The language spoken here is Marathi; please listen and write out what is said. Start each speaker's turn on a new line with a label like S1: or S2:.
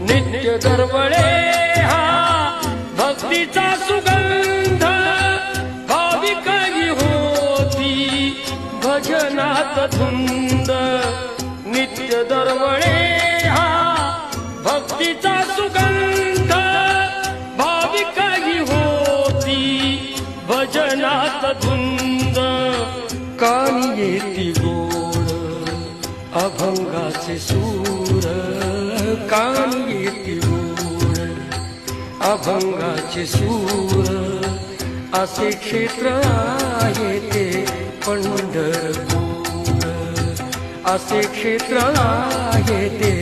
S1: नित्य दरवळे हा भक्तीचा सुगंध, भाविकही होती भजनात धुंद। नित्य दरवळे हा भक्तीचा सुगंध, भाविकही होती भजनात धुंद। कानी येती गोड अभंगाचे सूर, कानी येती गोड अभंगाचे सूर। असे क्षेत्र आहे ते पंढरपूर, असे क्षेत्र आहे ते